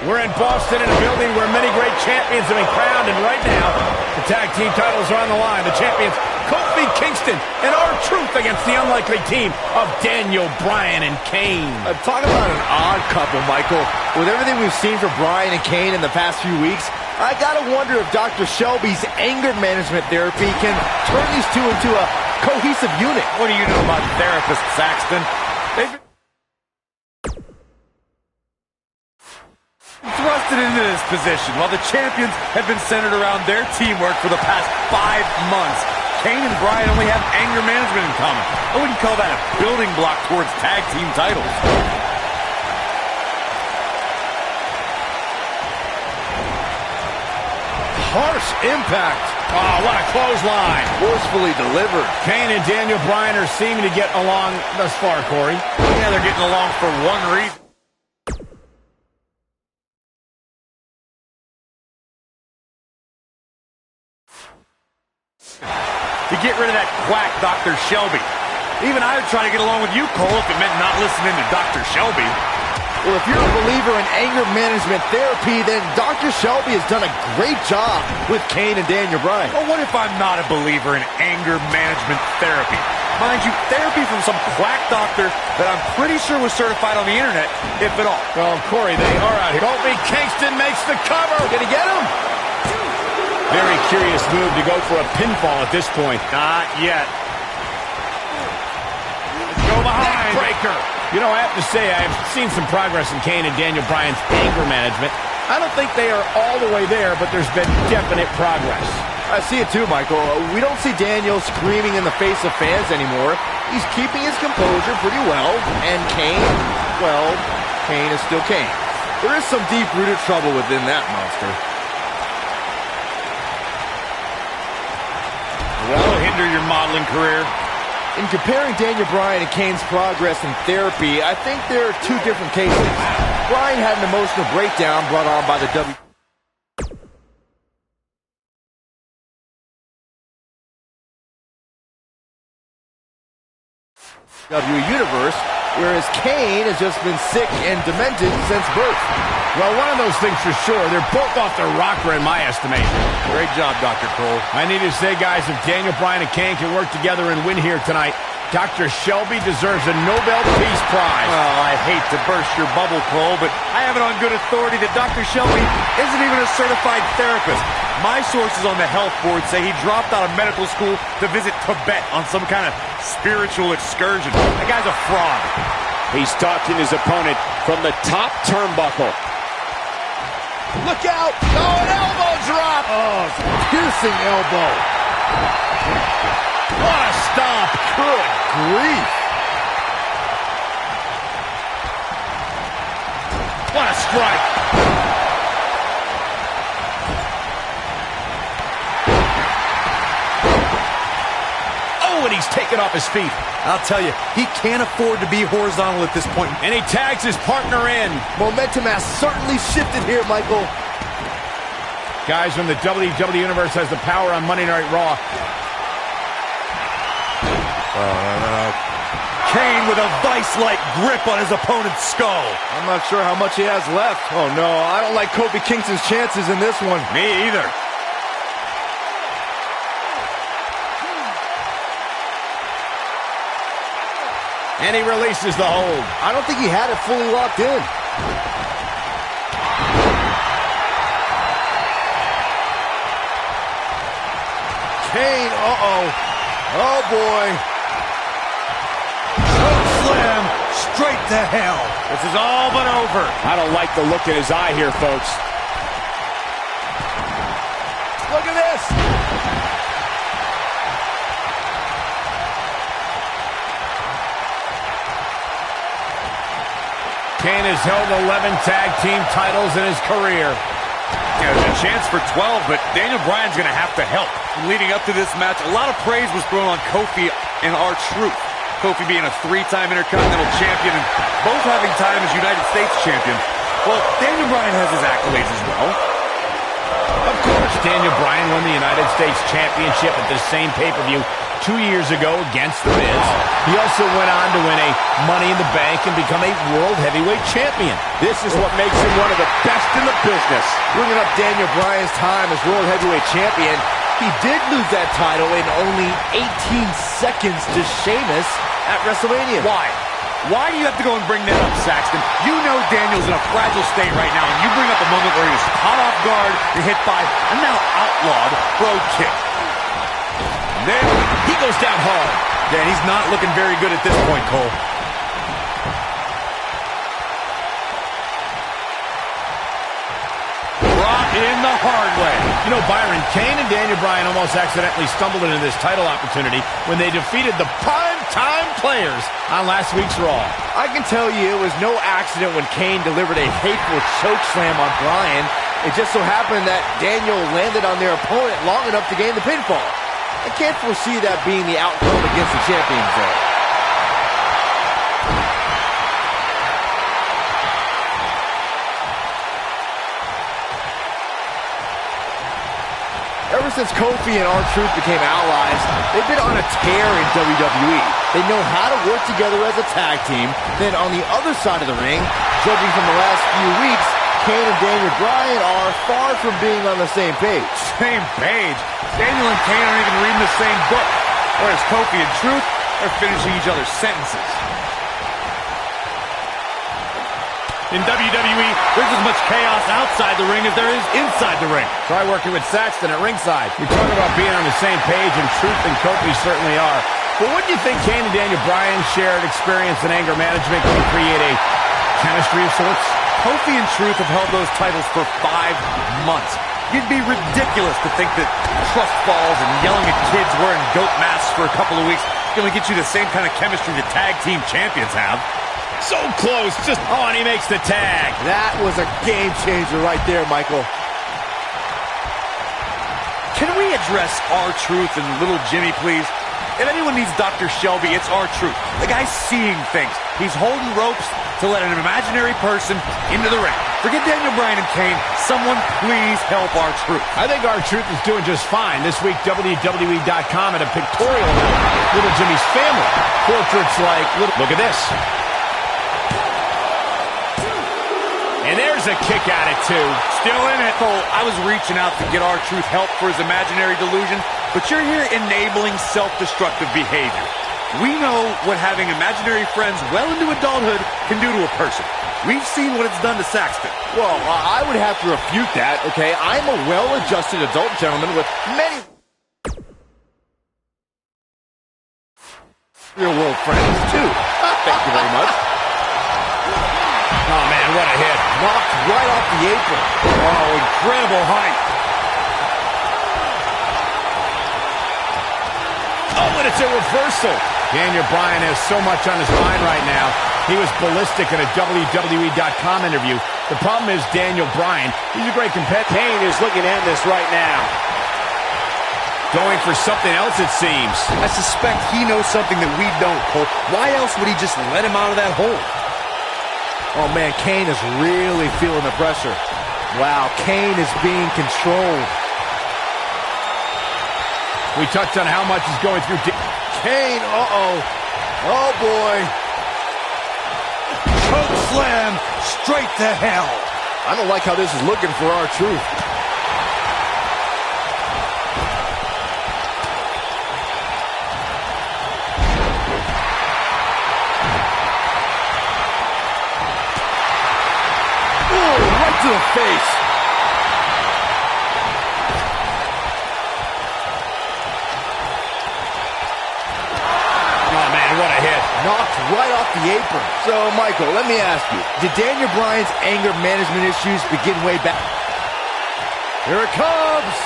We're in Boston in a building where many great champions have been crowned, and right now, the tag team titles are on the line. The champions, Kofi Kingston and R-Truth against the unlikely team of Daniel Bryan and Kane. Talk about an odd couple, Michael. With everything we've seen from Bryan and Kane in the past few weeks, I gotta wonder if Dr. Shelby's anger management therapy can turn these two into a cohesive unit. What do you know about therapists, Saxton? They've been thrusted into this position while the champions have been centered around their teamwork for the past 5 months. Kane and Bryan only have anger management in common. I wouldn't call that a building block towards tag team titles. Harsh impact. Oh, what a clothesline. Forcefully delivered. Kane and Daniel Bryan are seeming to get along thus far, Corey. Yeah, they're getting along for one reason. To get rid of that quack, Dr. Shelby. Even I would try to get along with you, Cole, if it meant not listening to Dr. Shelby. Well, if you're a believer in anger management therapy, then Dr. Shelby has done a great job with Kane and Daniel Bryan. Well, what if I'm not a believer in anger management therapy? Mind you, therapy from some quack doctor that I'm pretty sure was certified on the internet, if at all. Well, Corey, they are out here. Kofi Kingston makes the cover. Gonna get him? Very curious move to go for a pinfall at this point. Not yet. Let's go behind. Breaker. You know, I have to say, I've seen some progress in Kane and Daniel Bryan's anger management. I don't think they are all the way there, but there's been definite progress. I see it too, Michael. We don't see Daniel screaming in the face of fans anymore. He's keeping his composure pretty well. And Kane, well, Kane is still Kane. There is some deep-rooted trouble within that monster. That'll hinder your modeling career. In comparing Daniel Bryan and Kane's progress in therapy, I think there are two different cases. Bryan had an emotional breakdown brought on by the WWE Universe, whereas Kane has just been sick and demented since birth. Well, one of those things for sure. They're both off their rocker in my estimation. Great job, Dr. Cole. I need to say, guys, if Daniel Bryan and Kane can work together and win here tonight, Dr. Shelby deserves a Nobel Peace Prize. Well, I hate to burst your bubble, Cole, but I have it on good authority that Dr. Shelby isn't even a certified therapist. My sources on the health board say he dropped out of medical school to visit Tibet on some kind of spiritual excursion. That guy's a fraud. He's stalking his opponent from the top turnbuckle. Look out! Oh, an elbow drop! Oh, piercing elbow. What a stomp! Good grief. What a strike! Oh, and he's taken off his feet. I'll tell you, he can't afford to be horizontal at this point. And he tags his partner in. Momentum has certainly shifted here, Michael. Guys, when the WWE Universe has the power on Monday Night Raw. Kane with a vice-like grip on his opponent's skull. I'm not sure how much he has left. Oh, no, I don't like Kofi Kingston's chances in this one. Me either. And he releases the hold. I don't think he had it fully locked in. Kane, uh-oh. Oh, boy. Choke slam straight to hell. This is all but over. I don't like the look in his eye here, folks. Look at this. Kane has held 11 tag team titles in his career. Yeah, there's a chance for 12, but Daniel Bryan's going to have to help. Leading up to this match, a lot of praise was thrown on Kofi and R-Truth. Kofi being a 3-time Intercontinental Champion and both having time as United States Champion. Well, Daniel Bryan has his accolades as well. Of course, Daniel Bryan won the United States Championship at the same pay-per-view 2 years ago against The Miz. He also went on to win a Money in the Bank and become a World Heavyweight Champion. This is what makes him one of the best in the business. Bringing up Daniel Bryan's time as World Heavyweight Champion, he did lose that title in only 18 seconds to Sheamus at WrestleMania. Why? Why do you have to go and bring that up, Saxton? You know Daniel's in a fragile state right now, and you bring up a moment where he was caught off guard and hit by a now outlawed Brogue Kick. And then He goes down hard. yeah, he's not looking very good at this point, Cole. Brought in the hard way. You know, Byron, Kane and Daniel Bryan almost accidentally stumbled into this title opportunity when they defeated the prime-time players on last week's Raw. I can tell you it was no accident when Kane delivered a hateful chokeslam on Bryan. It just so happened that Daniel landed on their opponent long enough to gain the pinfall. I can't foresee that being the outcome against the champions, though. Ever since Kofi and R-Truth became allies, they've been on a tear in WWE. They know how to work together as a tag team. Then on the other side of the ring, judging from the last few weeks, Kane and Daniel Bryan are far from being on the same page. Same page. Daniel and Kane aren't even reading the same book. Whereas Kofi and Truth are finishing each other's sentences. In WWE, there's as much chaos outside the ring as there is inside the ring. Try working with Saxton at ringside. We talk about being on the same page, and Truth and Kofi certainly are. But what do you think Kane and Daniel Bryan's shared experience in anger management can create a chemistry of sorts? Kofi and Truth have held those titles for 5 months. It'd be ridiculous to think that trust falls and yelling at kids wearing goat masks for a couple of weeks is going to get you the same kind of chemistry the tag team champions have. So close, and he makes the tag. That was a game changer right there, Michael. Can we address R-Truth and Little Jimmy, please? If anyone needs Dr. Shelby, it's R-Truth. The guy's seeing things. He's holding ropes to let an imaginary person into the ring. Forget Daniel Bryan and Kane. Someone please help R-Truth. I think R-Truth is doing just fine. This week, WWE.com had a pictorial about Little Jimmy's family. Portraits like, look at this. And there's a kick at it, too. Still in it. Cole, I was reaching out to get R-Truth help for his imaginary delusion, but you're here enabling self-destructive behavior. We know what having imaginary friends well into adulthood can do to a person. We've seen what it's done to Saxton. Well, I would have to refute that, okay? I'm a well-adjusted adult gentleman with many real-world friends, too. Thank you very much. Oh, man, what a hit. Knocked right off the apron. Oh, incredible height. Oh, and it's a reversal. Daniel Bryan has so much on his mind right now. He was ballistic in a WWE.com interview. The problem is Daniel Bryan, he's a great competitor. Kane is looking at this right now. Going for something else, it seems. I suspect he knows something that we don't, Cole. Why else would he just let him out of that hole? Oh, man, Kane is really feeling the pressure. Wow, Kane is being controlled. We touched on how much is going through Kane, uh-oh. Oh, boy. Choke slam straight to hell. I don't like how this is looking for R-Truth. To the face. Oh, man, what a hit. Knocked right off the apron. So, Michael, let me ask you, did Daniel Bryan's anger management issues begin way back? Here it comes.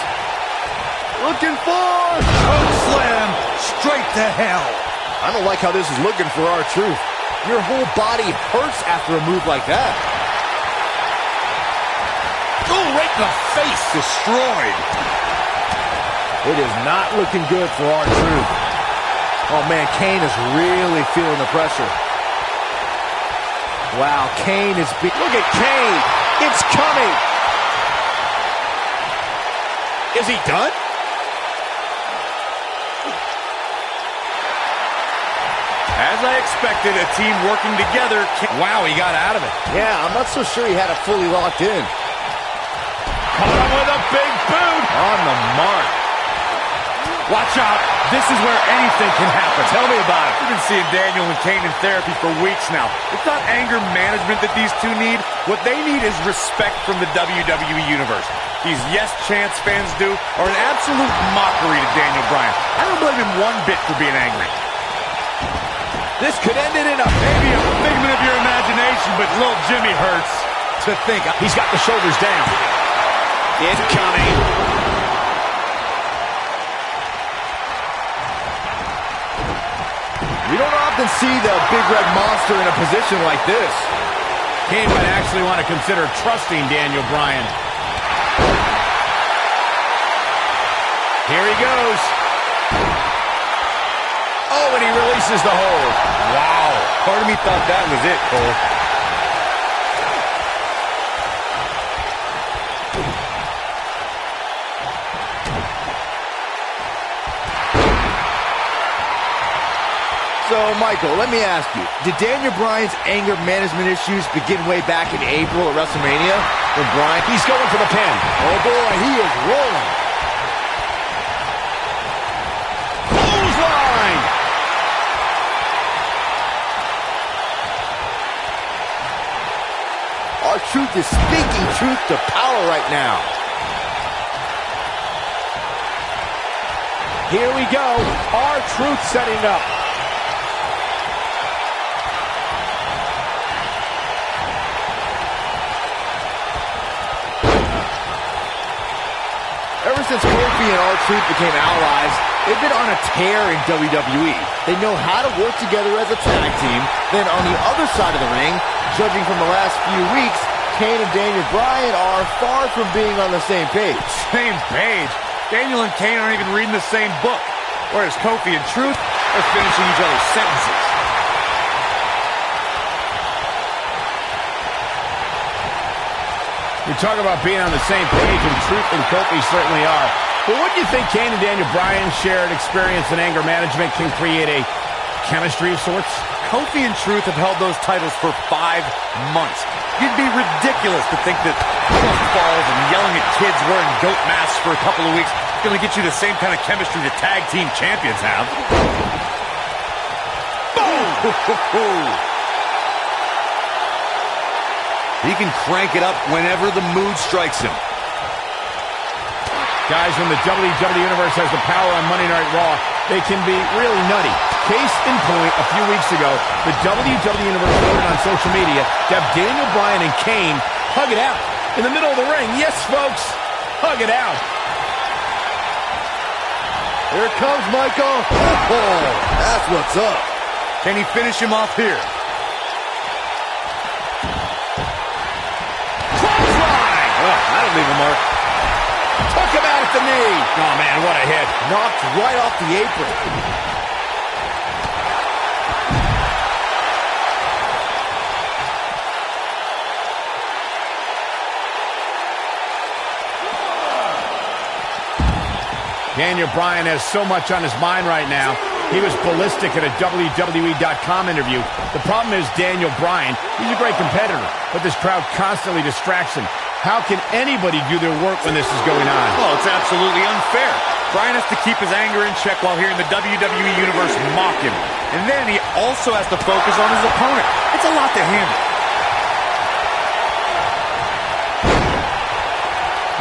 Looking for choke slam straight to hell. I don't like how this is looking for R-Truth. Your whole body hurts after a move like that. Oh, right in the face. Destroyed. It is not looking good for R-Truth. Oh, man, Kane is really feeling the pressure. Wow, Kane is big. Look at Kane. It's coming. Is he done? As I expected, a team working together. Wow, he got out of it. Yeah, I'm not so sure he had it fully locked in. Caught him with a big boot. On the mark. Watch out. This is where anything can happen. Tell me about it. We've been seeing Daniel and Kane in therapy for weeks now. It's not anger management that these two need. What they need is respect from the WWE Universe. These Yes Chance fans do are an absolute mockery to Daniel Bryan. I don't blame him one bit for being angry. This could end it in a... Maybe a figment of your imagination, but little Jimmy hurts to think. He's got the shoulders down. Incoming. We don't often see the big red monster in a position like this. Kane might actually want to consider trusting Daniel Bryan. Here he goes. Oh, and he releases the hold. Wow. Part of me thought that was it, Cole. So, Michael, let me ask you, did Daniel Bryan's anger management issues begin way back in April at WrestleMania? When Bryan... He's going for the pin. Oh, boy, he is rolling. Clothesline! R-Truth is speaking truth to power right now. Here we go. R-Truth setting up. Ever since Kofi and R-Truth became allies, they've been on a tear in WWE. They know how to work together as a tag team. Then on the other side of the ring, judging from the last few weeks, Kane and Daniel Bryan are far from being on the same page. Same page? Daniel and Kane aren't even reading the same book. Whereas Kofi and Truth are finishing each other's sentences. You talk about being on the same page, and Truth and Kofi certainly are. But wouldn't you think Kane and Daniel Bryan's shared experience in anger management can create a chemistry of sorts? Kofi and Truth have held those titles for 5 months. You'd be ridiculous to think that trust falls and yelling at kids wearing goat masks for a couple of weeks is going to get you the same kind of chemistry the tag team champions have. Boom! He can crank it up whenever the mood strikes him. Guys, when the WWE Universe has the power on Monday Night Raw, they can be really nutty. Case in point, a few weeks ago, the WWE Universe voted on social media to have Daniel Bryan and Kane hug it out in the middle of the ring. Yes, folks, hug it out. Here it comes, Michael. Oh, that's what's up. Can he finish him off here? That'll leave a mark. Took him out at the knee. Oh, man, what a hit. Knocked right off the apron. Daniel Bryan has so much on his mind right now. He was ballistic at a WWE.com interview. The problem is Daniel Bryan, he's a great competitor, but this crowd constantly distracts him. How can anybody do their work when this is going on? Well, it's absolutely unfair. Bryan has to keep his anger in check while hearing the WWE Universe mock him. And then he also has to focus on his opponent. It's a lot to handle.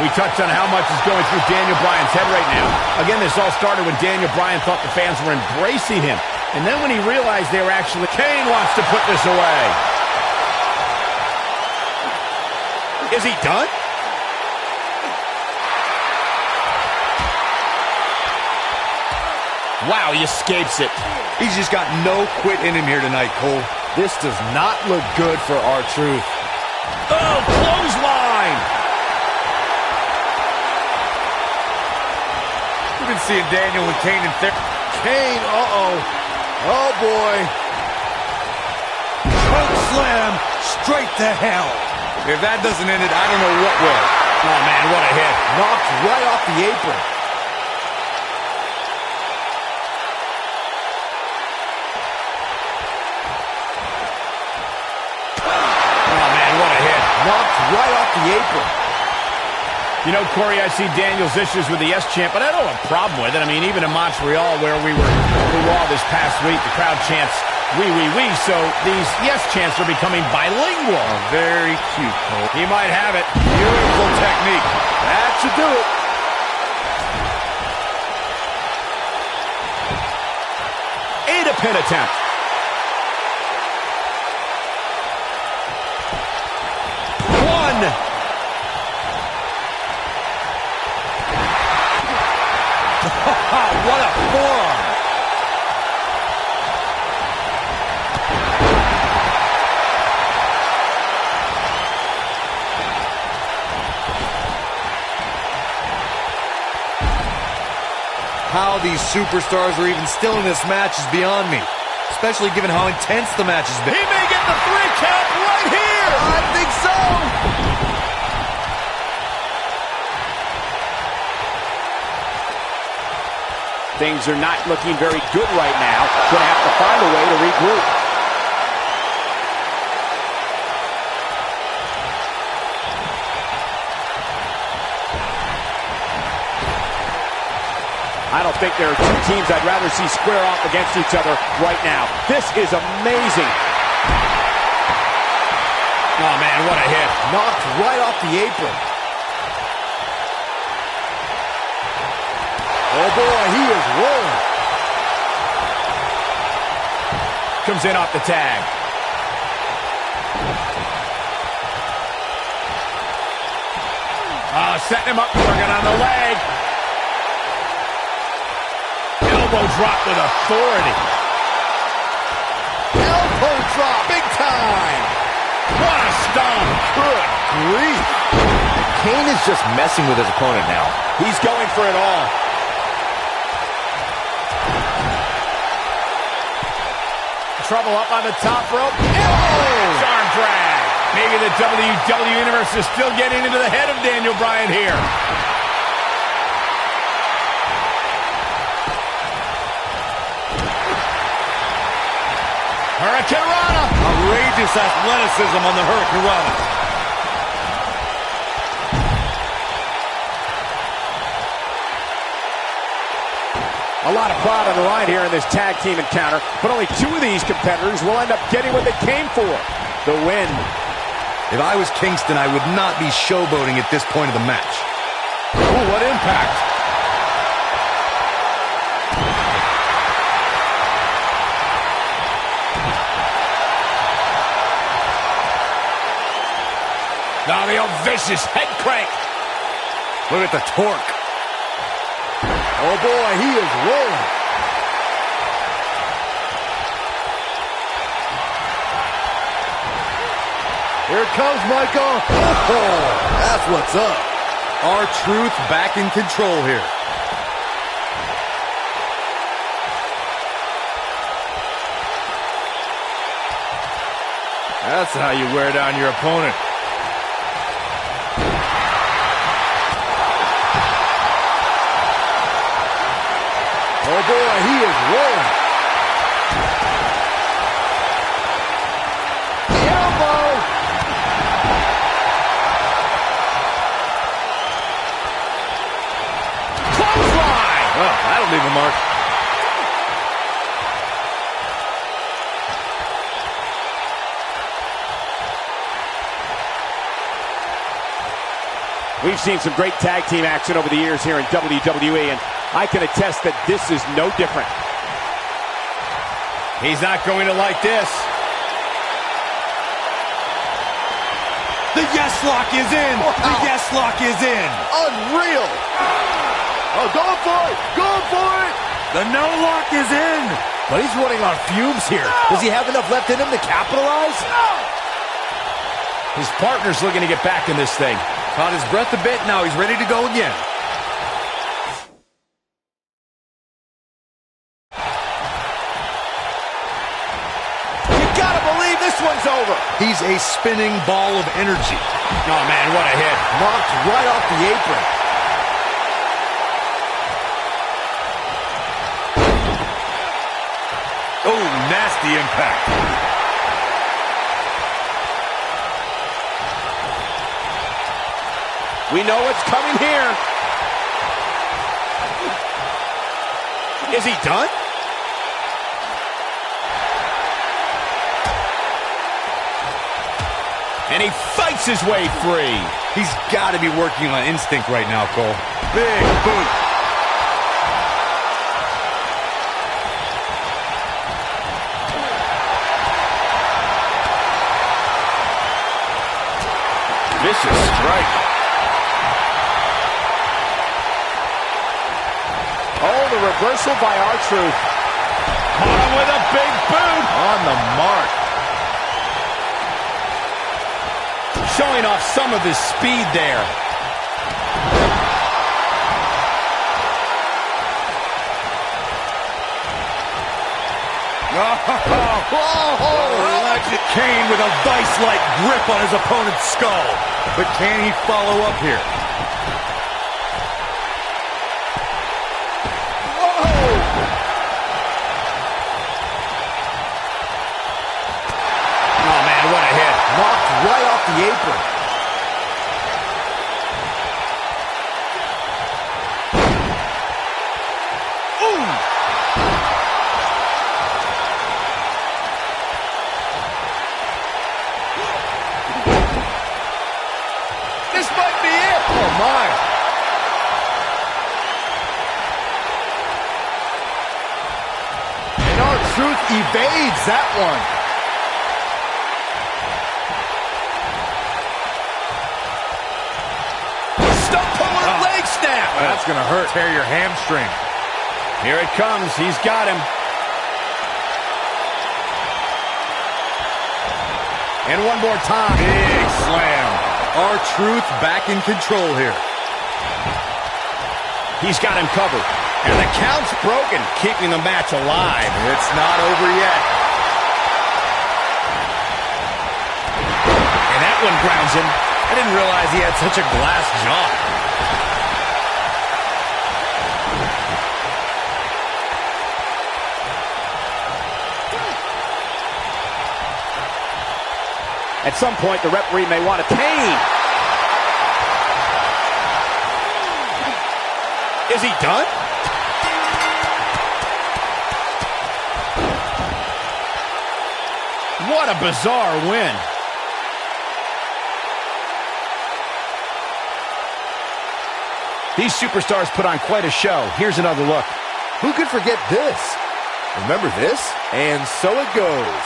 We touched on how much is going through Daniel Bryan's head right now. Again, this all started when Daniel Bryan thought the fans were embracing him. And then when he realized they were actually... Kane wants to put this away. Is he done? Wow, he escapes it. He's just got no quit in him here tonight, Cole. This does not look good for R-Truth. Oh, clothesline! We've been seeing Daniel and Kane in therapy. Kane, uh-oh. Oh, boy. Choke slam straight to hell. If that doesn't end it, I don't know what will. Oh, man, what a hit. Knocked right off the apron. Knocked right off the apron. You know, Corey, I see Daniel's issues with the Yes chant, but I don't have a problem with it. I mean, even in Montreal, where we were Raw this past week, the crowd chants, "We, we, we," so these Yes chants are becoming bilingual. Oh, very cute, Cole. He might have it. Beautiful technique. That should do it. A pin attempt. One. What a forearm. How these superstars are even still in this match is beyond me, especially given how intense the match has been. He may get the 3 count right here. I think so. Things are not looking very good right now. Gonna have to find a way to regroup. I don't think there are two teams I'd rather see square off against each other right now. This is amazing. Oh, man, what a hit. Knocked right off the apron. Oh, boy, he is rolling. Comes in off the tag. Setting him up, working on the leg. Elbow drop with authority. Elbow drop, big time. What a stomp. Good grief. Kane is just messing with his opponent now. He's going for it all. Trouble up on the top rope. Oh! Arm drag. Maybe the WWE Universe is still getting into the head of Daniel Bryan here. Hurricane Rana. Outrageous athleticism on the Hurricane Rana. A lot of pride on the line here in this tag team encounter, but only two of these competitors will end up getting what they came for, the win. If I was Kingston, I would not be showboating at this point of the match. Ooh, what impact. Now the old vicious head crank. Look at the torque. Oh, boy, he is rolling. Here comes Michael. Oh, that's what's up. R-Truth back in control here. That's how you wear down your opponent. Oh, boy, he is rolling. Elbow. Clothesline. Well, that'll leave a mark. We've seen some great tag team action over the years here in WWE, and I can attest that this is no different. He's not going to like this. The yes lock is in. Wow. The yes lock is in. Unreal. Oh, going for it. Going for it. The no lock is in. But he's running on fumes here. Does he have enough left in him to capitalize? His partner's looking to get back in this thing. Caught his breath a bit. Now he's ready to go again. You gotta believe this one's over. He's a spinning ball of energy. Oh, man, what a hit. Knocked right off the apron. Oh, nasty impact. We know what's coming here. Is he done? And he fights his way free. He's got to be working on instinct right now, Cole. Big boot. Vicious strike. Oh, the reversal by R-Truth. Caught him with a big boot. On the mark. Showing off some of his speed there. Kane with a vice-like grip on his opponent's skull. But can he follow up here? Oh, man, what a hit. Knocked right off the apron. This might be it. Oh, my. And R-Truth evades that one. Leg snap. That's going to hurt. Tear your hamstring. Here it comes. He's got him. And one more time. Big slam. R-Truth back in control here. He's got him covered. And the count's broken, keeping the match alive. It's not over yet. And that one grounds him. I didn't realize he had such a glass jaw. At some point, the referee may want to Kane. Is he done? What a bizarre win. These superstars put on quite a show. Here's another look. Who could forget this? Remember this? And so it goes.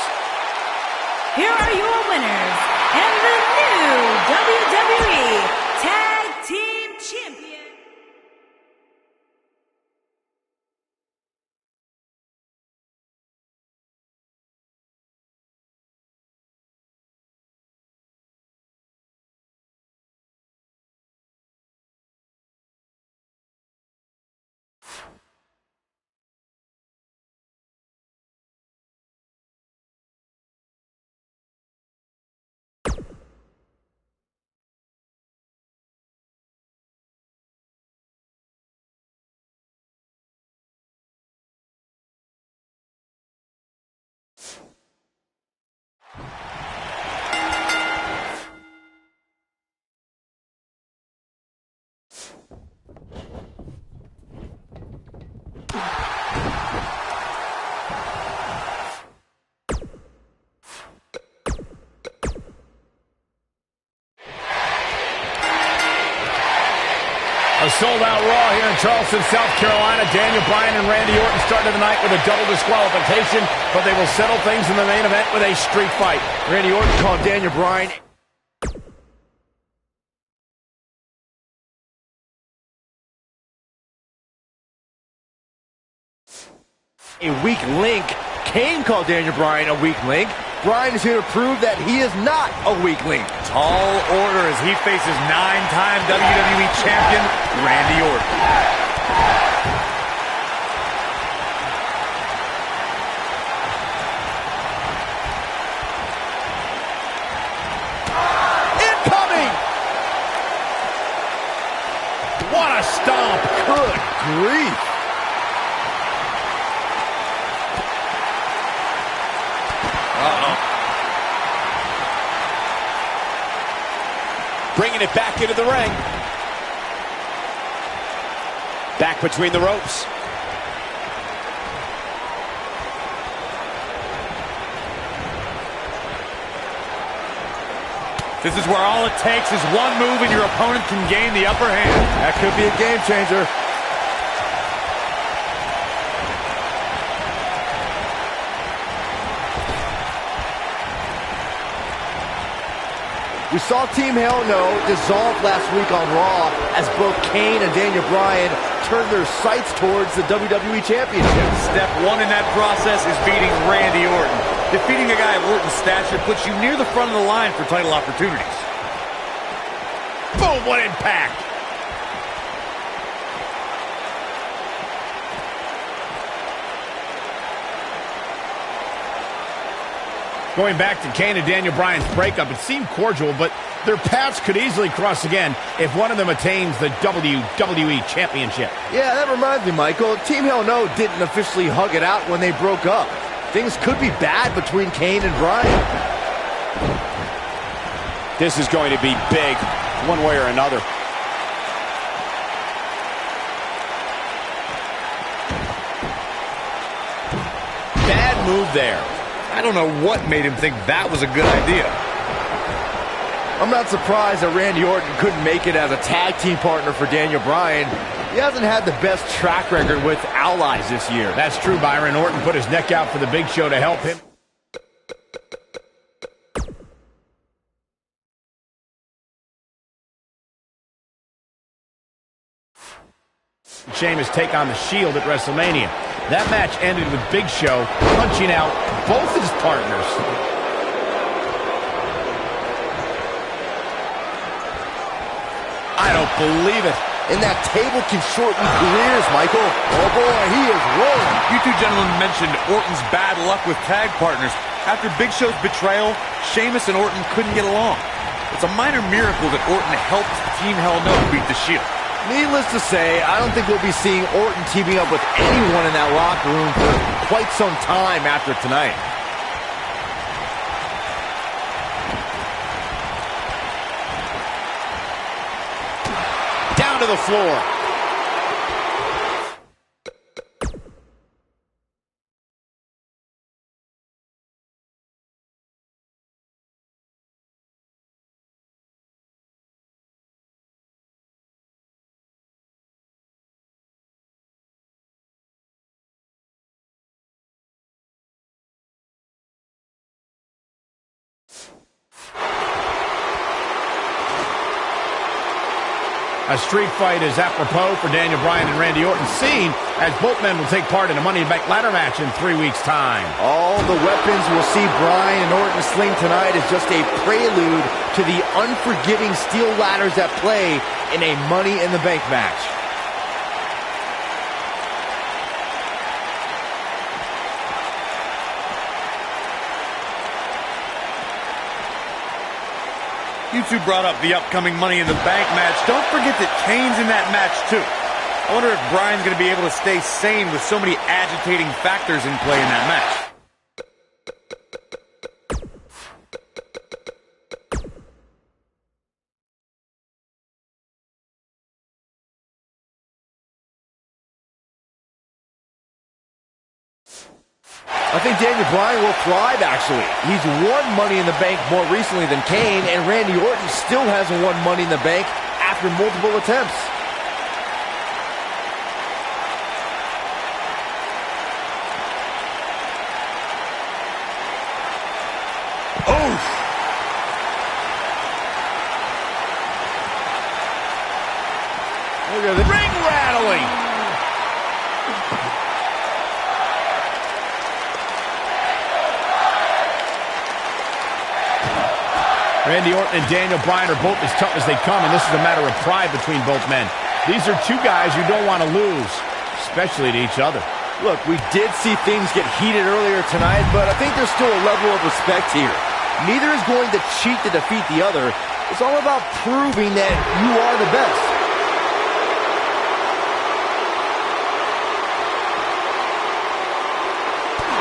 Here are your winners and the new WWE Tag Team Champions. A sold-out Raw here in Charleston, South Carolina. Daniel Bryan and Randy Orton started the night with a double disqualification, but they will settle things in the main event with a street fight. Randy Orton called Daniel Bryan a weak link. Kane called Daniel Bryan a weak link. Bryan is here to prove that he is not a weak link. Tall order as he faces 9-time WWE Champion Randy Orton. Incoming! What a stomp! Good grief! Bringing it back into the ring. Back between the ropes. This is where all it takes is one move and your opponent can gain the upper hand. That could be a game changer. We saw Team Hell No dissolve last week on Raw as both Kane and Daniel Bryan turned their sights towards the WWE Championship. Step one in that process is beating Randy Orton. Defeating a guy of Orton's stature puts you near the front of the line for title opportunities. Boom, what impact! Going back to Kane and Daniel Bryan's breakup, it seemed cordial, but their paths could easily cross again if one of them attains the WWE Championship. Yeah, that reminds me, Michael. Team Hell No didn't officially hug it out when they broke up. Things could be bad between Kane and Bryan. This is going to be big, one way or another. Bad move there. I don't know what made him think that was a good idea. I'm not surprised that Randy Orton couldn't make it as a tag team partner for Daniel Bryan. He hasn't had the best track record with allies this year. That's true, Byron. Orton put his neck out for the Big Show to help him. Sheamus take on the Shield at WrestleMania. That match ended with Big Show punching out both his partners. I don't believe it. And that table can shorten careers, Michael. Oh boy, he is rolling. You two gentlemen mentioned Orton's bad luck with tag partners. After Big Show's betrayal, Sheamus and Orton couldn't get along. It's a minor miracle that Orton helped Team Hell No beat the Shield. Needless to say, I don't think we'll be seeing Orton teaming up with anyone in that locker room for quite some time after tonight. Down to the floor. A street fight is apropos for Daniel Bryan and Randy Orton, seen as both men will take part in a Money in the Bank ladder match in 3 weeks' time. All the weapons we'll see Bryan and Orton sling tonight is just a prelude to the unforgiving steel ladders at play in a Money in the Bank match. You two brought up the upcoming Money in the Bank match. Don't forget that Kane's in that match, too. I wonder if Bryan's going to be able to stay sane with so many agitating factors in play in that match. I think Daniel Bryan will thrive, actually. He's won Money in the Bank more recently than Kane, and Randy Orton still hasn't won Money in the Bank after multiple attempts. Oof! Look at the ring rattling. Randy Orton and Daniel Bryan are both as tough as they come, and this is a matter of pride between both men. These are two guys you don't want to lose, especially to each other. Look, we did see things get heated earlier tonight, but I think there's still a level of respect here. Neither is going to cheat to defeat the other. It's all about proving that you are the best.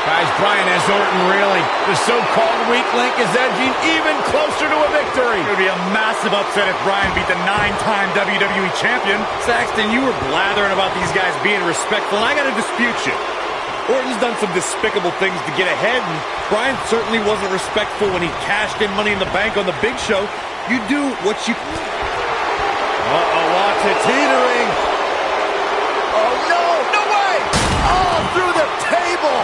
Guys, Bryan has Orton reeling. The so-called weak link is edging even closer to a victory. It would be a massive upset if Bryan beat the 9-time WWE Champion. Saxton, you were blathering about these guys being respectful, and I got to dispute you. Orton's done some despicable things to get ahead, and Bryan certainly wasn't respectful when he cashed in Money in the Bank on the Big Show. You do what you... Uh-oh, watch it teetering. Oh, no, no way! Oh, through the table!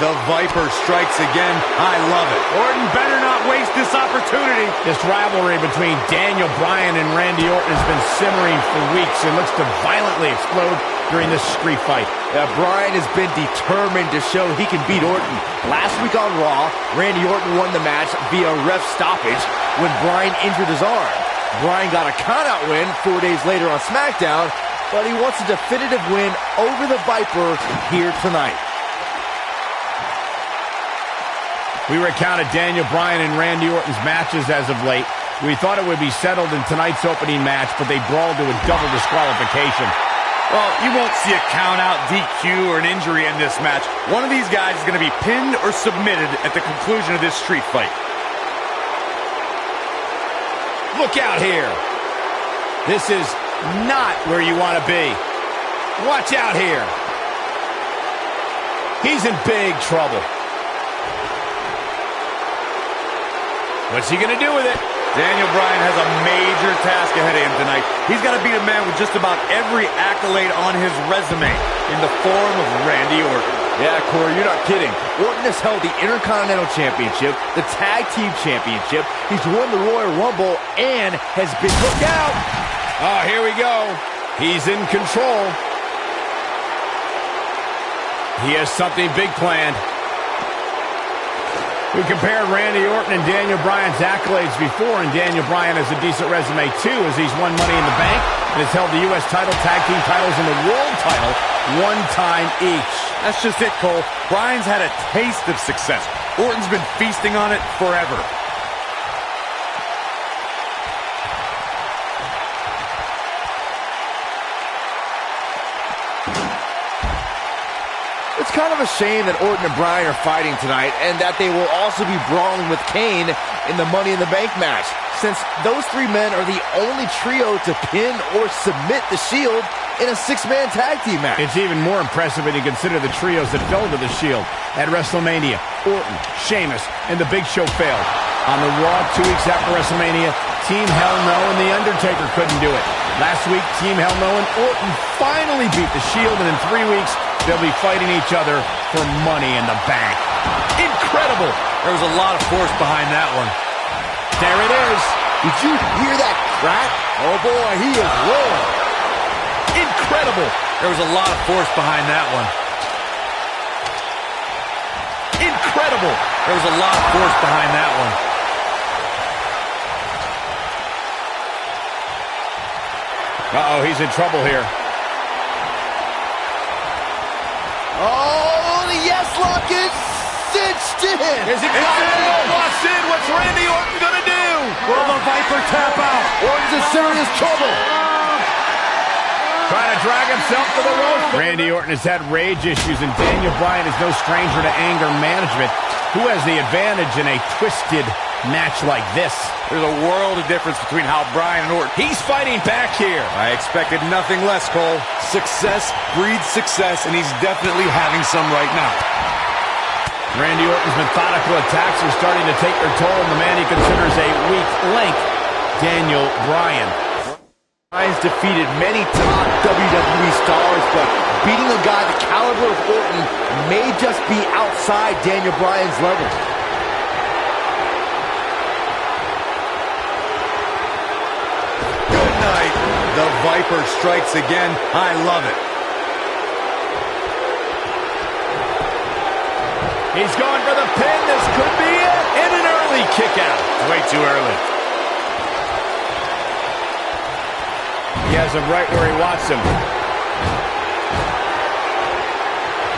The Viper strikes again. I love it. Orton better not waste this opportunity. This rivalry between Daniel Bryan and Randy Orton has been simmering for weeks and looks to violently explode during this street fight. Bryan has been determined to show he can beat Orton. Last week on Raw, Randy Orton won the match via ref stoppage when Bryan injured his arm. Bryan got a countout win 4 days later on SmackDown, but he wants a definitive win over the Viper here tonight. We recounted Daniel Bryan and Randy Orton's matches as of late. We thought it would be settled in tonight's opening match, but they brawled to a double disqualification. Well, you won't see a count-out, DQ, or an injury in this match. One of these guys is going to be pinned or submitted at the conclusion of this street fight. Look out here. This is not where you want to be. Watch out here. He's in big trouble. What's he going to do with it? Daniel Bryan has a major task ahead of him tonight. He's got to beat a man with just about every accolade on his resume in the form of Randy Orton. Yeah, Corey, you're not kidding. Orton has held the Intercontinental Championship, the Tag Team Championship, he's won the Royal Rumble, and has been... Look out! Oh, here we go. He's in control. He has something big planned. We compared Randy Orton and Daniel Bryan's accolades before, and Daniel Bryan has a decent resume too, as he's won Money in the Bank and has held the U.S. title, tag team titles, and the world title one time each. That's just it, Cole. Bryan's had a taste of success. Orton's been feasting on it forever. It's kind of a shame that Orton and Bryan are fighting tonight and that they will also be brawling with Kane in the Money in the Bank match, since those three men are the only trio to pin or submit the Shield in a six-man tag team match. It's even more impressive when you consider the trios that fell to the Shield at WrestleMania. Orton, Sheamus, and The Big Show failed. On the Raw 2 weeks after WrestleMania, Team Hell No and The Undertaker couldn't do it. Last week, Team Hell No and Orton finally beat the Shield, and in 3 weeks, they'll be fighting each other for Money in the Bank. Incredible! There was a lot of force behind that one. There it is. Did you hear that crack? Oh boy, he is rolling. Incredible! There was a lot of force behind that one. Incredible! There was a lot of force behind that one. Uh-oh, he's in trouble here. Oh, the yes lock is cinched in. Is it locked in? What's Randy Orton gonna do? Will the Viper tap out? Orton's in serious trouble. Trying to drag himself to the rope. Randy Orton has had rage issues, and Daniel Bryan is no stranger to anger management. Who has the advantage in a twisted match like this? There's a world of difference between how Bryan and Orton... He's fighting back here. I expected nothing less, Cole. Success breeds success, and he's definitely having some right now. Randy Orton's methodical attacks are starting to take their toll on the man he considers a weak link, Daniel Bryan. Bryan's defeated many top WWE stars, but beating a guy the caliber of Orton may just be outside Daniel Bryan's level. Good night. The Viper strikes again. I love it. He's going for the pin. This could be it. And an early kick out. Way too early. He has him right where he wants him.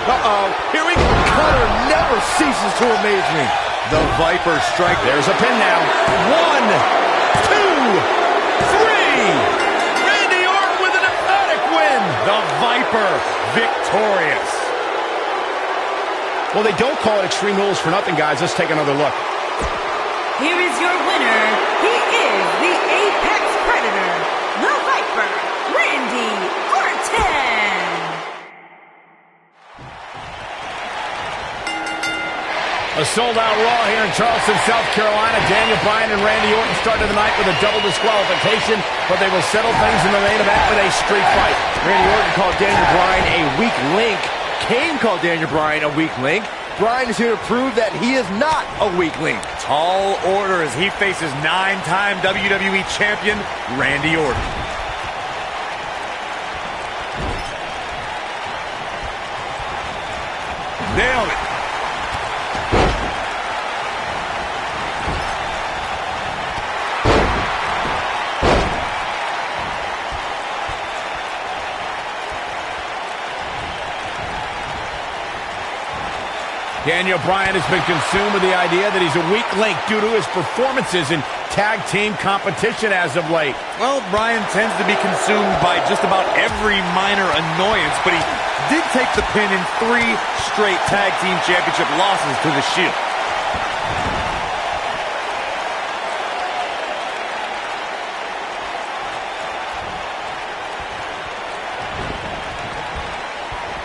Uh-oh. Here we go. Cutter never ceases to amaze me. The Viper strike. There's a pin now. 1, 2, 3. Randy Orton with an emphatic win. The Viper victorious. Well, they don't call it Extreme Rules for nothing, guys. Let's take another look. Here is your winner. He is the Apex Predator, the Viper, Randy Orton. A sold-out Raw here in Charleston, South Carolina. Daniel Bryan and Randy Orton started the night with a double disqualification, but they will settle things in the main event with a street fight. Randy Orton called Daniel Bryan a weak link. Kane called Daniel Bryan a weak link. Bryan is here to prove that he is not a weak link. Tall order as he faces 9-time WWE Champion Randy Orton. Nailed it. Daniel Bryan has been consumed with the idea that he's a weak link due to his performances in tag team competition as of late. Well, Bryan tends to be consumed by just about every minor annoyance, but he did take the pin in 3 straight tag team championship losses to the Shield.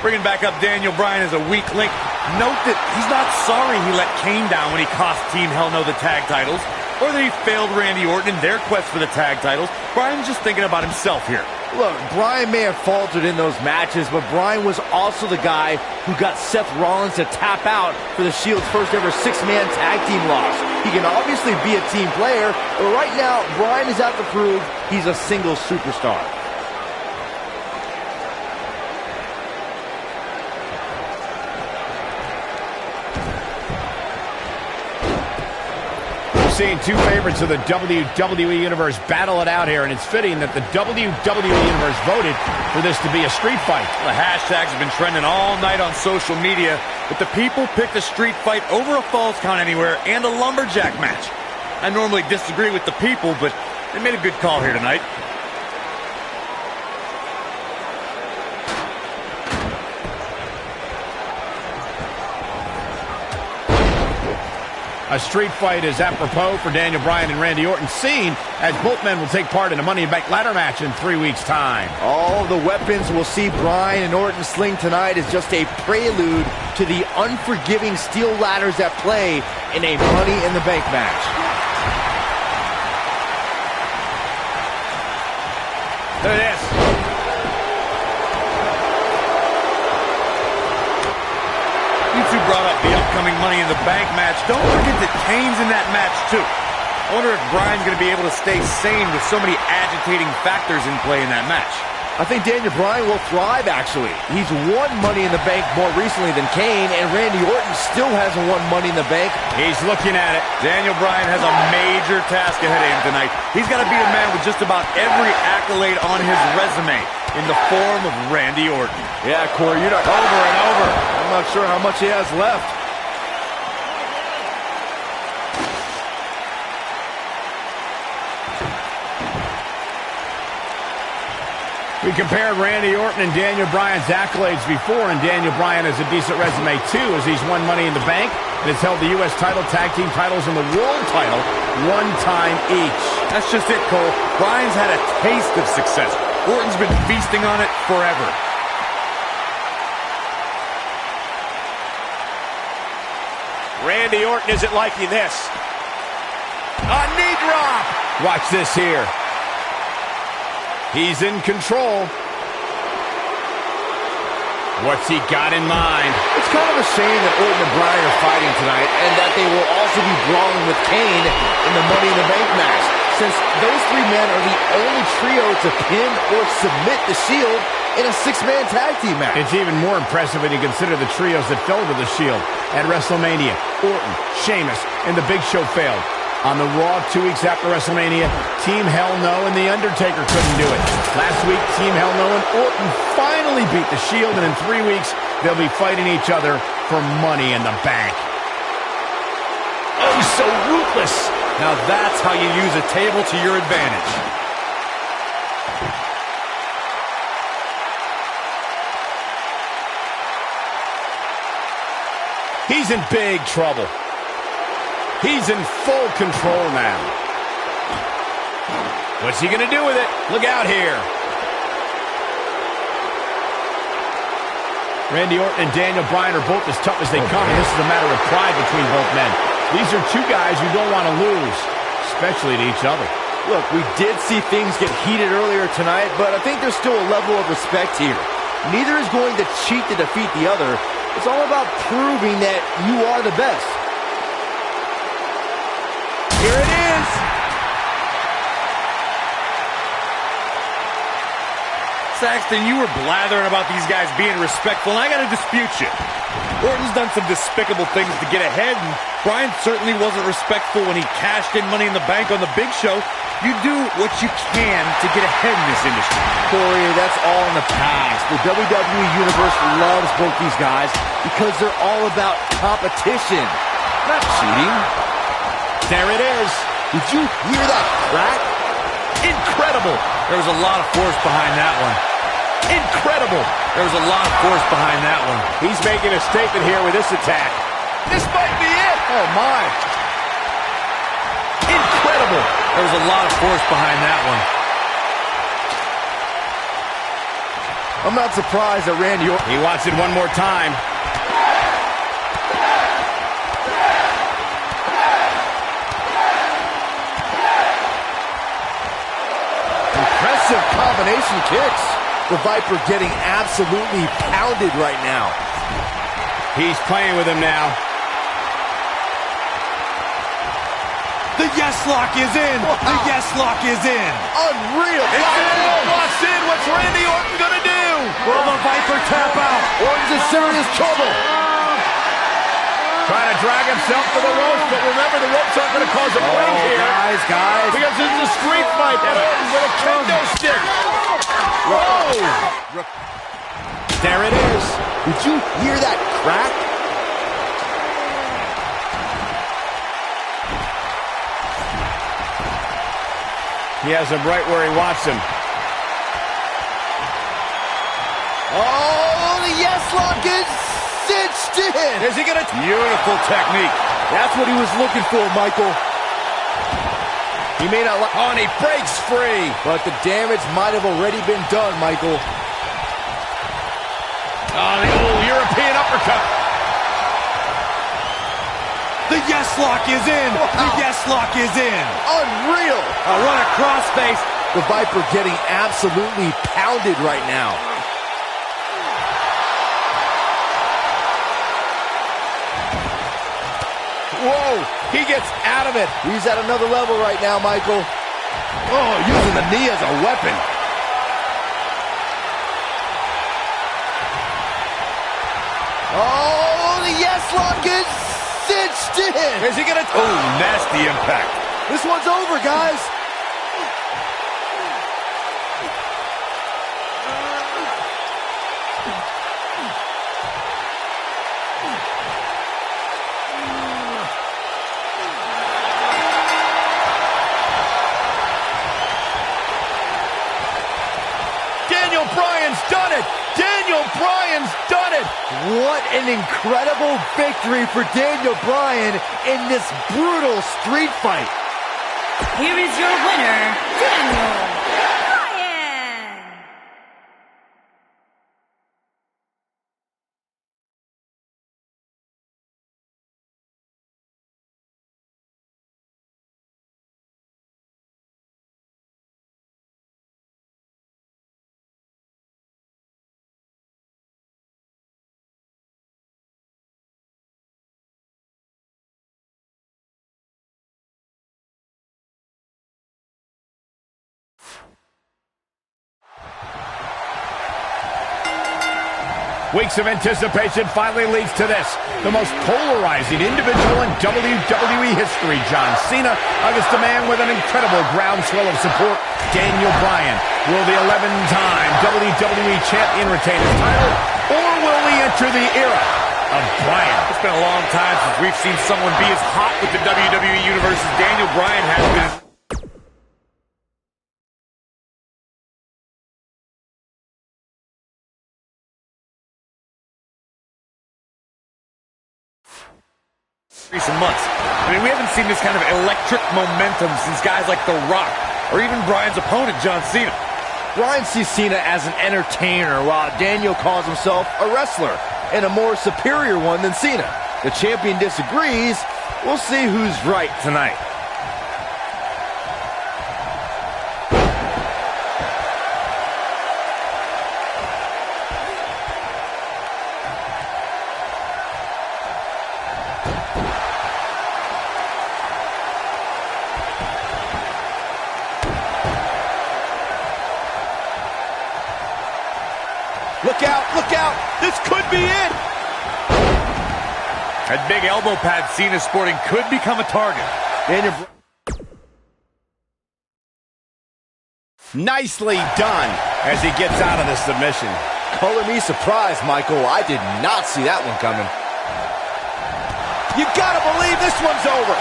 Bringing back up Daniel Bryan as a weak link. Note that he's not sorry he let Kane down when he cost Team Hell No the tag titles, or that he failed Randy Orton in their quest for the tag titles. Bryan's just thinking about himself here. Look, Bryan may have faltered in those matches, but Bryan was also the guy who got Seth Rollins to tap out for the Shield's first ever 6-man tag team loss. He can obviously be a team player, but right now, Bryan is out to prove he's a single superstar. Seeing 2 favorites of the WWE Universe battle it out here, and it's fitting that the WWE Universe voted for this to be a street fight. The hashtags have been trending all night on social media, but the people picked a street fight over a Falls Count Anywhere and a lumberjack match. I normally disagree with the people, but they made a good call here tonight. A street fight is apropos for Daniel Bryan and Randy Orton, seen as both men will take part in a Money in the Bank ladder match in 3 weeks' time. All the weapons we'll see Bryan and Orton sling tonight is just a prelude to the unforgiving steel ladders at play in a Money in the Bank match. Look at this. You two brought up the upcoming Money in the Bank match. Don't forget that Kane's in that match, too. I wonder if Bryan's going to be able to stay sane with so many agitating factors in play in that match. I think Daniel Bryan will thrive, actually. He's won Money in the Bank more recently than Kane, and Randy Orton still hasn't won Money in the Bank. He's looking at it. Daniel Bryan has a major task ahead of him tonight. He's got to beat a man with just about every accolade on his resume in the form of Randy Orton. Yeah, Corey, you're not Over and over. I'm not sure how much he has left. We compared Randy Orton and Daniel Bryan's accolades before, and Daniel Bryan has a decent resume, too, as he's won Money in the Bank and has held the U.S. title, tag team titles, and the world title 1 time each. That's just it, Cole. Bryan's had a taste of success. Orton's been feasting on it forever. Randy Orton isn't liking this. A knee drop. Watch this here. He's in control. What's he got in mind? It's kind of a shame that Orton and Bryan are fighting tonight, and that they will also be brawling with Kane in the Money in the Bank match, since those 3 men are the only trio to pin or submit the Shield in a 6-man tag team match. It's even more impressive when you consider the trios that fell to the Shield. At WrestleMania, Orton, Sheamus, and The Big Show failed. On the Raw 2 weeks after WrestleMania, Team Hell No and The Undertaker couldn't do it. Last week, Team Hell No and Orton finally beat the Shield, and in 3 weeks, they'll be fighting each other for Money in the Bank. Oh, so ruthless. Now that's how you use a table to your advantage. He's in big trouble. He's in full control now. What's he going to do with it? Look out here. Randy Orton and Daniel Bryan are both as tough as they come, and this is a matter of pride between both men. These are two guys who don't want to lose, especially to each other. Look, we did see things get heated earlier tonight, but I think there's still a level of respect here. Neither is going to cheat to defeat the other. It's all about proving that you are the best. Here it is. Saxton, you were blathering about these guys being respectful, and I got to dispute you. Orton's done some despicable things to get ahead, and Bryan certainly wasn't respectful when he cashed in Money in the Bank on the Big Show. You do what you can to get ahead in this industry. Corey, that's all in the past. The WWE Universe loves both these guys because they're all about competition, not cheating. There it is. Did you hear that crack? Incredible. There was a lot of force behind that one. Incredible. There was a lot of force behind that one. He's making a statement here with this attack. This might be it. Oh, my. Incredible. There was a lot of force behind that one. I'm not surprised that Randy Orton... He wants it one more time. Impressive combination kicks. The Viper getting absolutely pounded right now. He's playing with him now. The yes lock is in. Wow. The yes lock is in. Unreal. Walks in. What's Randy Orton going to do? Will the Viper tap out? Orton's in serious trouble. Trying to drag himself to the ropes, but remember, the ropes aren't going to cause a break here. Guys. Because this is a street fight. And Orton with a kendo stick. Whoa. There it is. Did you hear that crack? He has him right where he wants him. Oh, the yes lock is cinched in. Is he going to... Beautiful technique. That's what he was looking for, Michael. He may not like... Oh, and he breaks free. But the damage might have already been done, Michael. Oh, the old European uppercut. The yes lock is in. Wow. The yes lock is in. Unreal. A run across face. The Viper getting absolutely pounded right now. Whoa, he gets out of it. He's at another level right now, Michael. Oh, using the knee as a weapon. Oh, the yes lock is cinched in. Is he going to... Oh, nasty impact. This one's over, guys. Daniel Bryan's done it. Daniel Bryan's done it. What an incredible victory for Daniel Bryan in this brutal street fight. Here is your winner, Daniel Bryan. Weeks of anticipation finally leads to this. The most polarizing individual in WWE history, John Cena, against a man with an incredible groundswell of support, Daniel Bryan. Will the 11-time WWE Champion retain his title, or will we enter the era of Bryan? It's been a long time since we've seen someone be as hot with the WWE Universe as Daniel Bryan has been. recent months. I mean, we haven't seen this kind of electric momentum since guys like The Rock or even Bryan's opponent, John Cena. Bryan sees Cena as an entertainer, while Daniel calls himself a wrestler, and a more superior one than Cena. The champion disagrees. We'll see who's right tonight. Look out, look out. This could be it. That big elbow pad Cena's sporting could become a target. Nicely done as he gets out of the submission. Color me surprised, Michael. I did not see that one coming. You gotta believe this one's over.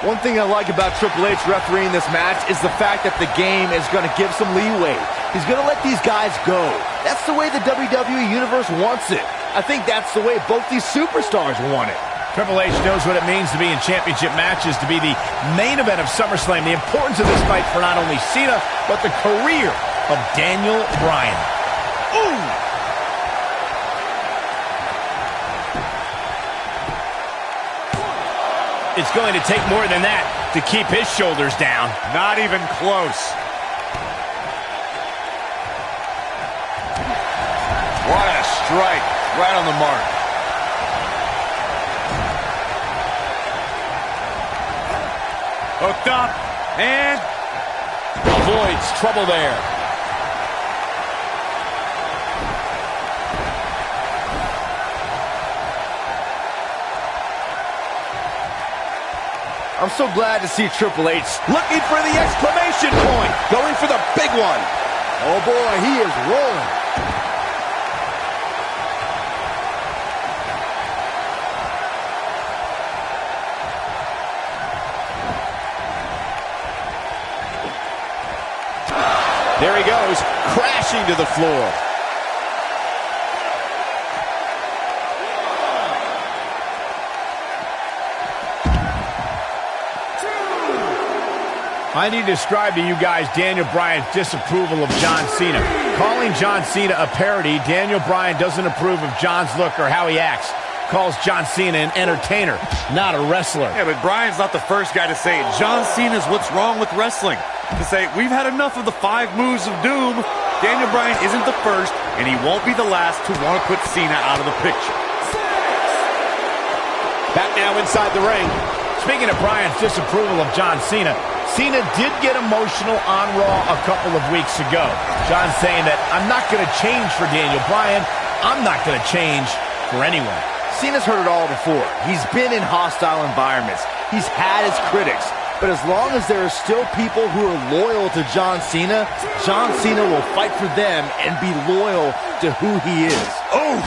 One thing I like about Triple H refereeing this match is the fact that the game is going to give some leeway. He's going to let these guys go. That's the way the WWE Universe wants it. I think that's the way both these superstars want it. Triple H knows what it means to be in championship matches, to be the main event of SummerSlam. The importance of this fight for not only Cena, but the career of Daniel Bryan. Ooh! It's going to take more than that to keep his shoulders down. Not even close. What a strike. Right on the mark. Hooked up. And avoids trouble there. I'm so glad to see Triple H looking for the exclamation point. Going for the big one. Oh boy, he is rolling. There he goes, crashing to the floor. I need to describe to you guys Daniel Bryan's disapproval of John Cena. Calling John Cena a parody, Daniel Bryan doesn't approve of John's look or how he acts. Calls John Cena an entertainer, not a wrestler. Yeah, but Bryan's not the first guy to say it. John Cena's what's wrong with wrestling. To say, we've had enough of the 5 moves of doom. Daniel Bryan isn't the first, and he won't be the last to want to put Cena out of the picture. Back now inside the ring. Speaking of Bryan's disapproval of John Cena, Cena did get emotional on Raw a couple of weeks ago. John's saying that I'm not going to change for Daniel Bryan. I'm not going to change for anyone. Cena's heard it all before. He's been in hostile environments. He's had his critics. But as long as there are still people who are loyal to John Cena will fight for them and be loyal to who he is. Oof!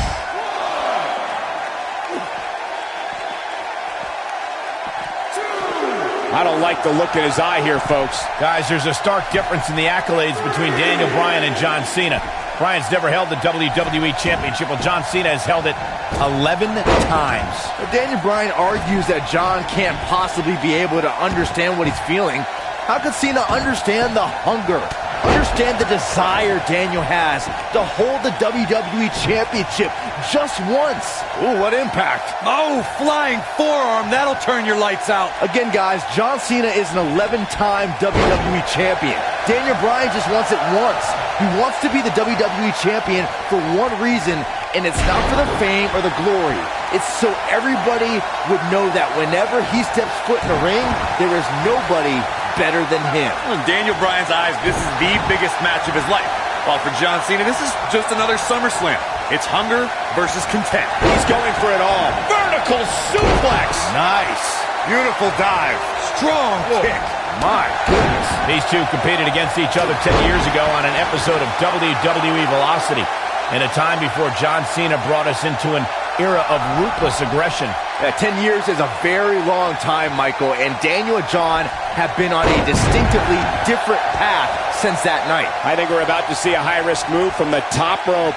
I don't like the look in his eye here, folks. Guys, there's a stark difference in the accolades between Daniel Bryan and John Cena. Bryan's never held the WWE Championship, while John Cena has held it 11 times. But Daniel Bryan argues that John can't possibly be able to understand what he's feeling. How could Cena understand the hunger? Understand the desire Daniel has to hold the WWE Championship just once. Ooh, what impact. Oh, flying forearm. That'll turn your lights out. Again, guys, John Cena is an 11-time WWE Champion. Daniel Bryan just wants it once. He wants to be the WWE Champion for one reason, and it's not for the fame or the glory. It's so everybody would know that whenever he steps foot in the ring, there is nobody better than him. In Daniel Bryan's eyes, this is the biggest match of his life. While for John Cena, this is just another SummerSlam. It's hunger versus content. He's going for it all. Vertical suplex. Nice. Beautiful dive. Strong kick. My goodness. These two competed against each other 10 years ago on an episode of WWE Velocity, in a time before John Cena brought us into an era of ruthless aggression. 10 years is a very long time, Michael, and Daniel and John have been on a distinctively different path since that night. I think we're about to see a high-risk move from the top rope.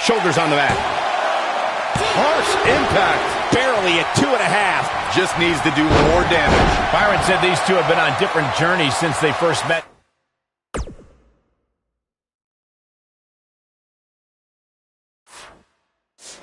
Shoulders on the mat. Harsh impact. Barely at 2.5. Just needs to do more damage. Byron said these two have been on different journeys since they first met.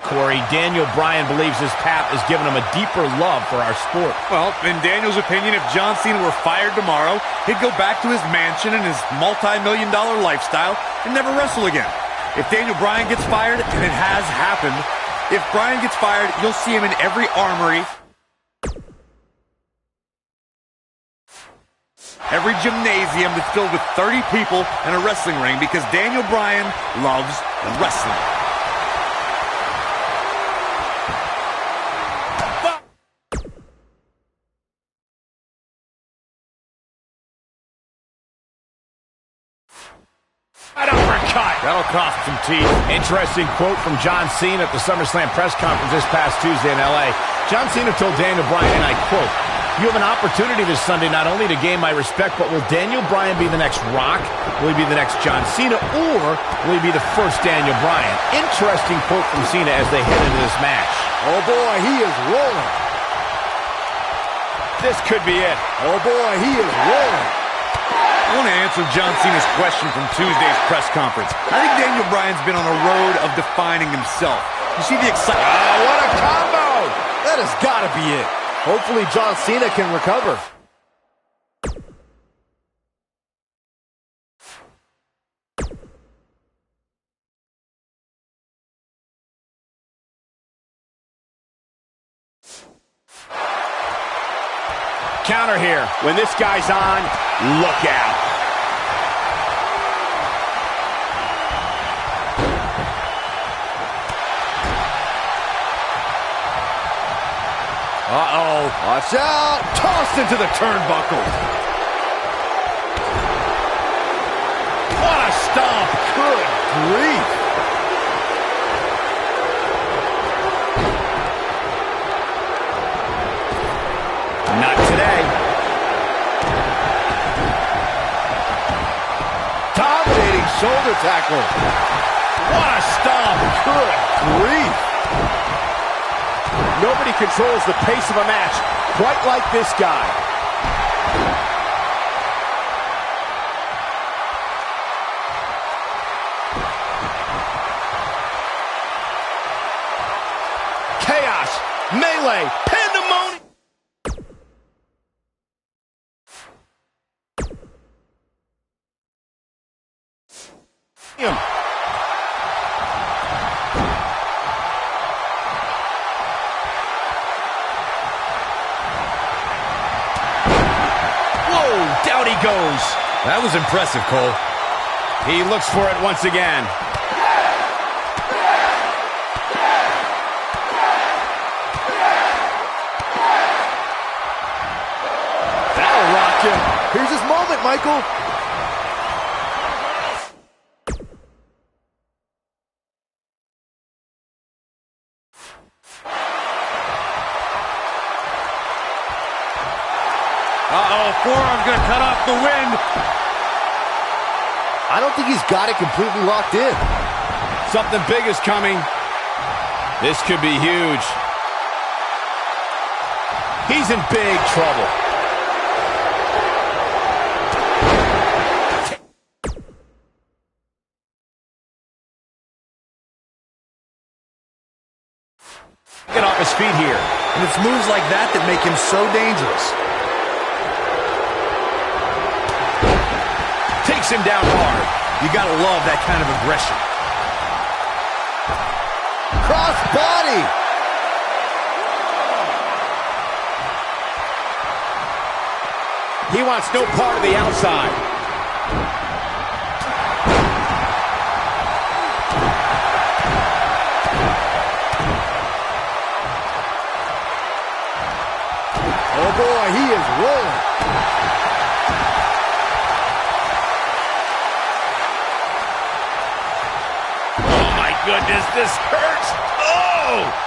Corey, Daniel Bryan believes his path has given him a deeper love for our sport. Well, in Daniel's opinion, if John Cena were fired tomorrow, he'd go back to his mansion and his multi-million-dollar lifestyle and never wrestle again. If Daniel Bryan gets fired, and it has happened, if Bryan gets fired, you'll see him in every armory, every gymnasium that's filled with 30 people and a wrestling ring, because Daniel Bryan loves wrestling. An uppercut. That'll cost some teeth. Interesting quote from John Cena at the SummerSlam press conference this past Tuesday in L.A. John Cena told Daniel Bryan, and I quote, "You have an opportunity this Sunday not only to gain my respect, but will Daniel Bryan be the next Rock? Will he be the next John Cena? Or will he be the first Daniel Bryan?" Interesting quote from Cena as they head into this match. Oh boy, he is rolling. This could be it. Oh boy, he is rolling. I want to answer John Cena's question from Tuesday's press conference. I think Daniel Bryan's been on a road of defining himself. You see the excitement. Oh, what a combo! That has got to be it. Hopefully John Cena can recover. Counter here. When this guy's on, look out. Uh-oh. Watch out. Tossed into the turnbuckle. What a stomp. Good grief. Not today. Dominating shoulder tackle. What a stomp. Good grief. Nobody controls the pace of a match quite like this guy. Chaos. Melee. Pandemonium. Down he goes. That was impressive, Cole. He looks for it once again. That'll rock him. Here's his moment, Michael. Uh-oh, forearm's going to cut off the wind. I don't think he's got it completely locked in. Something big is coming. This could be huge. He's in big trouble. Get off his feet here. And it's moves like that that make him so dangerous. Takes him down hard. You got to love that kind of aggression. Cross body. He wants no part of the outside. Oh boy, he is rolling. Oh my goodness, this hurts. Oh!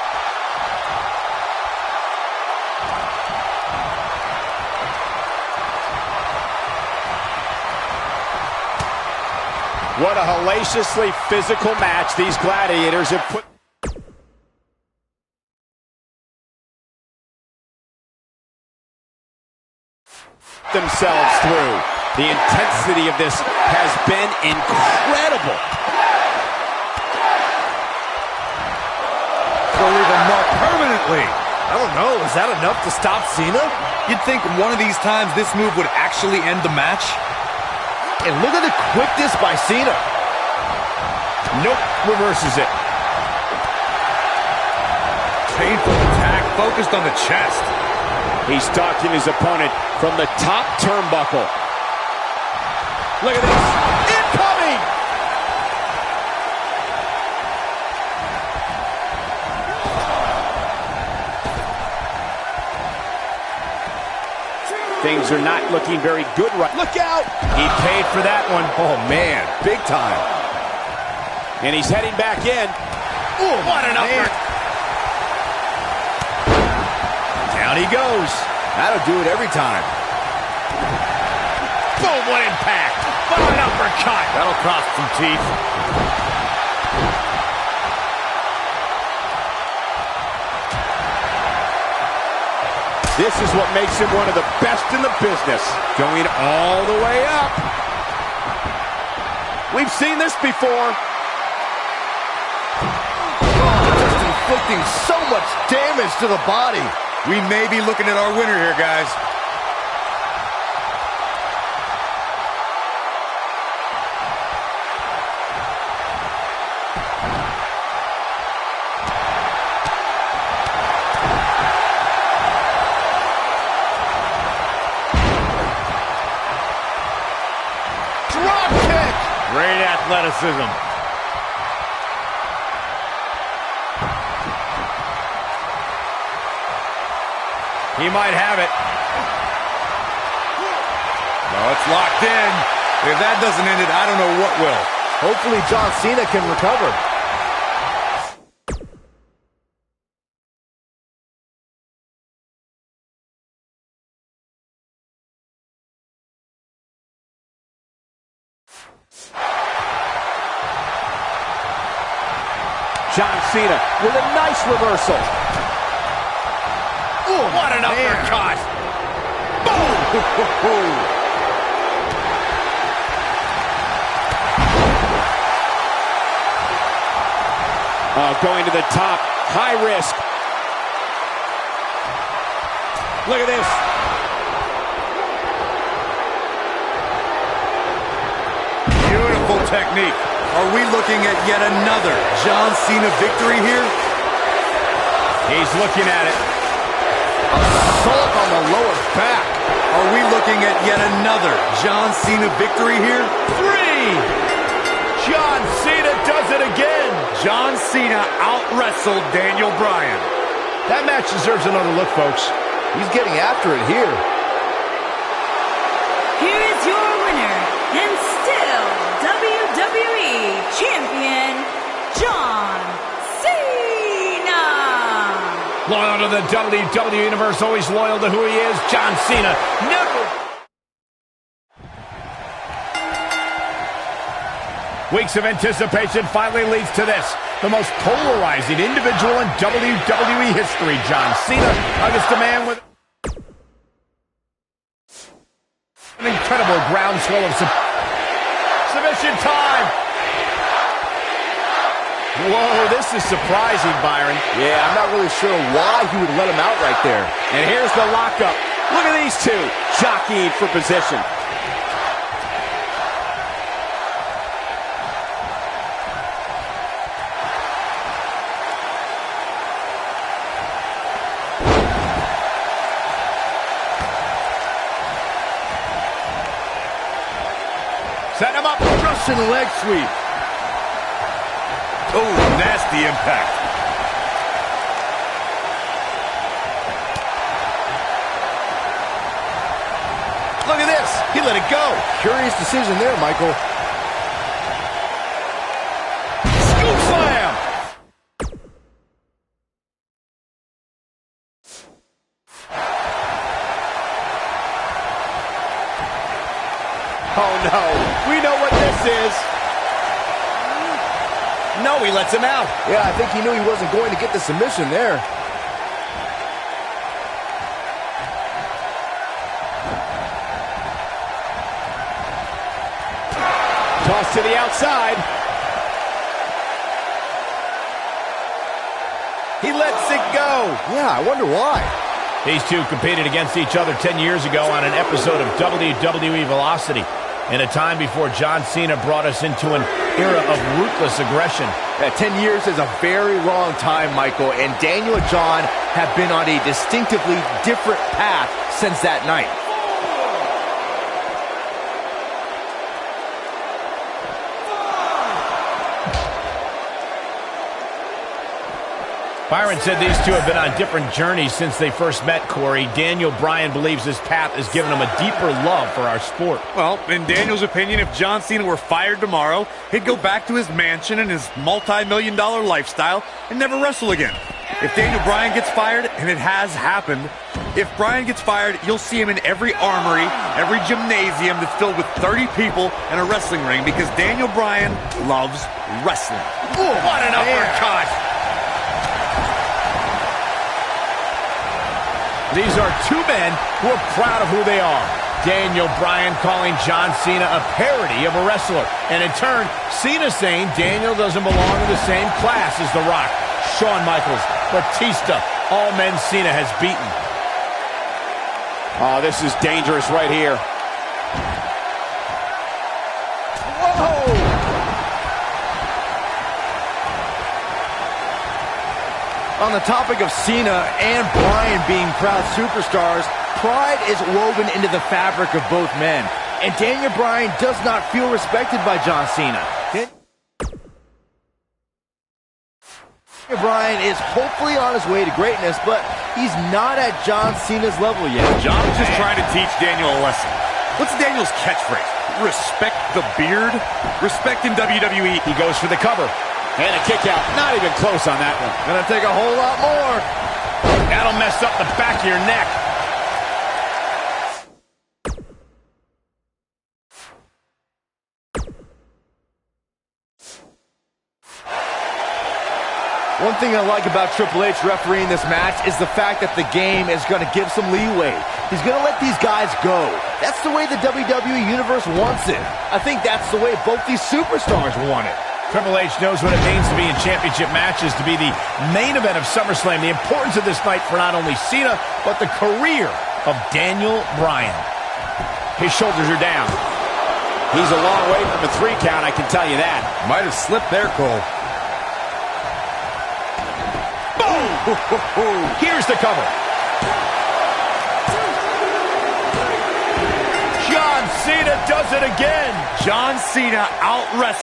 What a hellaciously physical match these gladiators have put themselves through. The intensity of this has been incredible. Will leave a mark permanently. I don't know, is that enough to stop Cena? You'd think one of these times this move would actually end the match. And look at the quickness by Cena. Nope, reverses it. Painful attack focused on the chest. He's stalking his opponent from the top turnbuckle. Look at this. Incoming! Things are not looking very good right. Look out! He paid for that one. Oh, man, big time. And he's heading back in. Ooh, what an uppercut. Down he goes. That'll do it every time. Boom, what impact. What an uppercut. That'll cost some teeth. This is what makes him one of the best in the business. Going all the way up. We've seen this before. Just inflicting so much damage to the body. We may be looking at our winner here, guys. Drop kick. Great athleticism. He might have it. No, it's locked in. If that doesn't end it, I don't know what will. Hopefully John Cena can recover. John Cena with a nice reversal. Ooh, what an uppercut. Boom! Going to the top, high risk. Look at this. Beautiful technique. Are we looking at yet another John Cena victory here? He's looking at it. Assault on the lower back. Are we looking at yet another John Cena victory here? 3. John Cena does it again. John Cena out-wrestled Daniel Bryan. That match deserves another look, folks. He's getting after it here. Here is your winner, and still WWE Champion, John Cena. Loyal to the WWE Universe, always loyal to who he is, John Cena. Never. Weeks of anticipation finally leads to this. The most polarizing individual in WWE history, John Cena, against a man with an incredible groundswell of submission time. Whoa, this is surprising, Byron. Yeah, I'm not really sure why he would let him out right there. And here's the lockup. Look at these two jockeying for position. Set him up. Russian leg sweep. Oh, nasty impact. Look at this. He let it go. Curious decision there, Michael. Scoop slam. Oh, no. We know what this is. No, he lets him out. Yeah, I think he knew he wasn't going to get the submission there. Toss to the outside. He lets it go. Yeah, I wonder why. These two competed against each other 10 years ago on an episode of WWE Velocity, in a time before John Cena brought us into an era of ruthless aggression. 10 years is a very long time, Michael, and Daniel and John have been on a distinctively different path since that night. Byron said these two have been on different journeys since they first met, Corey. Daniel Bryan believes this path has given him a deeper love for our sport. Well, in Daniel's opinion, if John Cena were fired tomorrow, he'd go back to his mansion and his multi-million-dollar lifestyle and never wrestle again. If Daniel Bryan gets fired, and it has happened, if Bryan gets fired, you'll see him in every armory, every gymnasium that's filled with 30 people and a wrestling ring, because Daniel Bryan loves wrestling. Ooh, what an uppercut! These are two men who are proud of who they are. Daniel Bryan calling John Cena a parody of a wrestler. And in turn, Cena saying Daniel doesn't belong in the same class as The Rock, Shawn Michaels, Batista, all men Cena has beaten. Oh, this is dangerous right here. Whoa! On the topic of Cena and Bryan being proud superstars, pride is woven into the fabric of both men. And Daniel Bryan does not feel respected by John Cena. Daniel Bryan is hopefully on his way to greatness, but he's not at John Cena's level yet. John's just trying to teach Daniel a lesson. What's Daniel's catchphrase? Respect the beard? Respect in WWE. He goes for the cover. And a kick out. Not even close on that one. Gonna take a whole lot more. That'll mess up the back of your neck. One thing I like about Triple H refereeing this match is the fact that the game is going to give some leeway. He's going to let these guys go. That's the way the WWE Universe wants it. I think that's the way both these superstars want it. Triple H knows what it means to be in championship matches, to be the main event of SummerSlam. The importance of this night for not only Cena, but the career of Daniel Bryan. His shoulders are down. He's a long way from a 3 count, I can tell you that. Might have slipped there, Cole. Boom! Here's the cover. John Cena does it again. John Cena out-wrestled